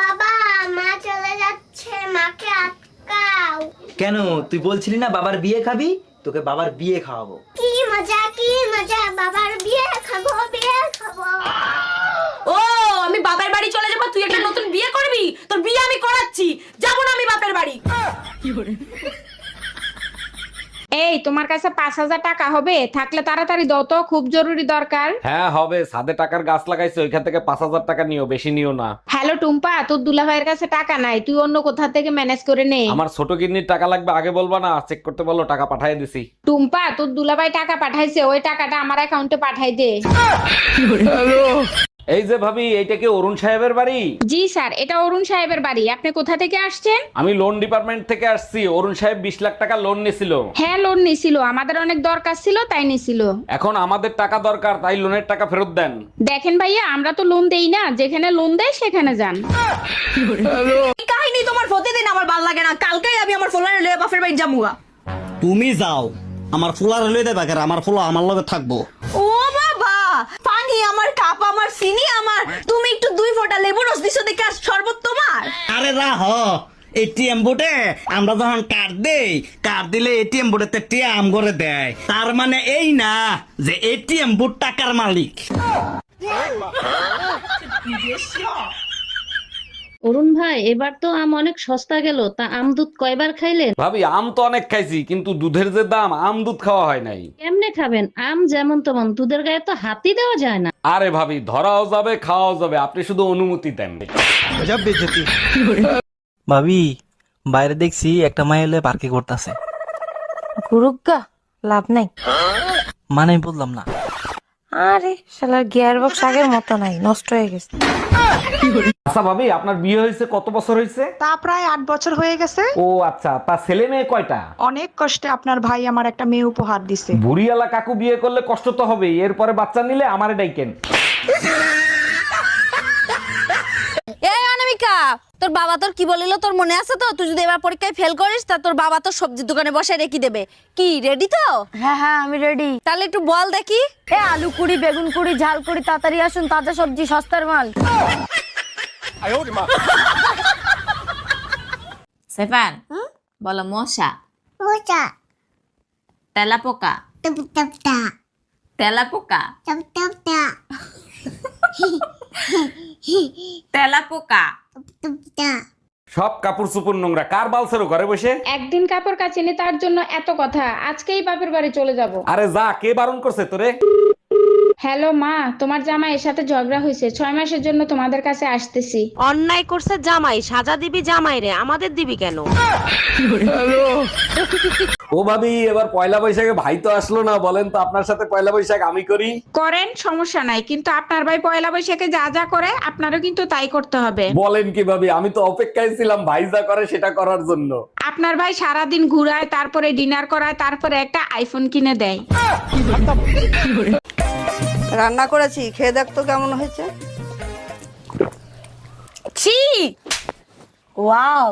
বাবা, মা চলে যাচ্ছে, মাকে আটকাও। কেন, তুই বলছিলি না বাবার বিয়ে খাবি? তোকে বাবার বিয়ে খাওয়াবো। কি মজা, কি মজা, বাবার বিয়ে খাবো, বিয়ে খাবো। ও, আমি বাপের বাড়ি চলে যাবো, তুই একটা নতুন বিয়ে করবি? তোর বিয়ে আমি করাচ্ছি, যাবো না আমি বাপের বাড়ি। এই, তোমার কাছে 5,000 টাকা হবে? থাকলে তাড়াতাড়ি দাও তো, খুব জরুরি দরকার। হ্যাঁ হবে, ছাদে টাকার গাছ লাগাইছে, ওইখান থেকে 5,000 টাকা নিও, বেশি নিও না। হ্যালো টুম্পা, তোর দুলাভাইয়ের কাছে টাকা নাই, তুই অন্য কোথা থেকে ম্যানেজ করে নে। আমার ছোট কিডনির টাকা লাগবে, আগে বলবা না? চেক করতে বলো, টাকা পাঠিয়ে দিছি। টুম্পা, তোর দুলাভাই টাকা পাঠাইছে, ওই টাকাটা আমার অ্যাকাউন্টে পাঠাই দে। এই যে ভাবি, এইটা কি অরুণ সাহেবের বাড়ি? জি স্যার, এটা অরুণ সাহেবের বাড়ি। আপনি কোথা থেকে আসছেন? আমি লোন ডিপার্টমেন্ট থেকে আসছি। অরুণ সাহেব 20 লাখ টাকা লোন নিছিল। হ্যাঁ, লোন নিছিল, আমাদের অনেক দরকার ছিল তাই নিছিল। এখন আমাদের টাকা দরকার, তাই লোনের টাকা ফেরত দেন। দেখেন ভাইয়া, আমরা তো লোন দেই না, যেখানে লোন দেয় সেখানে যান। এই কাহিনী তোমার প্রতিদিন আমার ভাল লাগে না, কালকেই আমি আমার ফোলারে লয়ে বাপের বাড়ি যামুগা। তুমি যাও, আমার ফুলার লই দেবা, আমার ফুলা আমার লগে থাকবো। ও বাবা, পানি আমার, কাপ আমার, চিনি আমার, তুমি একটু 2 ফোঁটা লেবু রস দিছো দেখে আর শরবত তোমার। আরে রাহ, এটিএম বুটে আমরা যখন কার্ড দেই, কার্ড দিলে এটিএম বুটেতে টিয়া আম করে দেয়। তার মানে এই না যে এটিএম বুট টাকার মালিক। অরুণ ভাই, এবার তো আম অনেক সস্তা গেল, তা আম দুধ কয়বার খাইলেন? ভাবি, আম তো অনেক খাইছি, কিন্তু দুধের যে দাম, আম দুধ খাওয়া হয় নাই। কেমনে খাবেন? আম যেমন তেমন, দুধের গায়ে তো হাতই দেওয়া যায় না। আরে ভাবি, ধরাও যাবে, খাওয়াও যাবে, আপনি শুধু অনুমতি দেন। ভাবি, বাইরে দেখছি একটা মাই এলে পার্কে করতেছে। গুরুগা, লাভ নাই। মানে আমি বললাম না। আরে শালার গিয়ার বক্স আগের মতো নাই, নষ্ট হয়ে গেছে। আচ্ছা ভাবি, আপনার বিয়ে হয়েছে কত বছর হয়েছে? তা প্রায় 8 বছর হয়ে গেছে। ও আচ্ছা, তা ছেলে মেয়ে কয়টা? অনেক কষ্টে আপনার ভাই আমার একটা মেয়ে উপহার দিছে। বুড়িয়ালা কাকু বিয়ে করলে কষ্ট তো হবে, এরপরে বাচ্চা নিলে আমারে ডাইকেন। এই অনামিকা, তোর বাবা তোর কি বলিল তোর মনে আছে তো? তুই যদি এবার পরীক্ষায় ফেল করিস তা তোর বাবা তোর সবজির দোকানে বসে রেখে দেবে। কি রেডি তো? হ্যাঁ হ্যাঁ, আমি রেডি। তাহলে একটু বল দেখি। এ আলু কুড়ি, বেগুন কুড়ি, ঝাল কুড়ি, তাড়াতাড়ি আসুন, তাজা সবজি, সস্তার মাল। সেফান, বলো মশা, মোচা, তেলাপোকা, টপ টপ টা, তেলাপোকা, টপ টপ টা, তেলাপোকা। টপ টপ টা। সব কাপড় চোপড় নোংরা, কার বালছেরো ঘরে বসে? একদিন কাপড় কাচিনি, তার জন্য এত কথা। আজকেই বাপের বাড়ি চলে যাব। আরে যা, কে বারণ করছে তোরে? হ্যালো মা, তোমার জামাইয়ের সাথে ঝগড়া হয়েছে, 6 মাসের জন্য তোমাদের কাছে আসতেছি। অন্যায় করছে জামাই, সাজা দিবি জামাই রে, আমাদের দিবি কেন? ও ভাবি, এবার পয়লা বৈশাখে ভাই তো আসলো না, বলেন তো আপনার সাথে পয়লা বৈশাখ আমি করি? করেন, সমস্যা নাই, কিন্তু আপনার ভাই পয়লা বৈশাখে যা যা করে আপনারও কিন্তু তাই করতে হবে। বলেন কি ভাবি, আমি তো অপেক্ষায় ছিলাম ভাই যা করে সেটা করার জন্য। আপনার ভাই সারাদিন ঘুরায়, তারপরে ডিনার করায়, তারপরে একটা আইফোন কিনে দেয়। রান্না করেছি, খেয়ে দেখ তো কেমন হয়েছে। ছি, ওয়াও।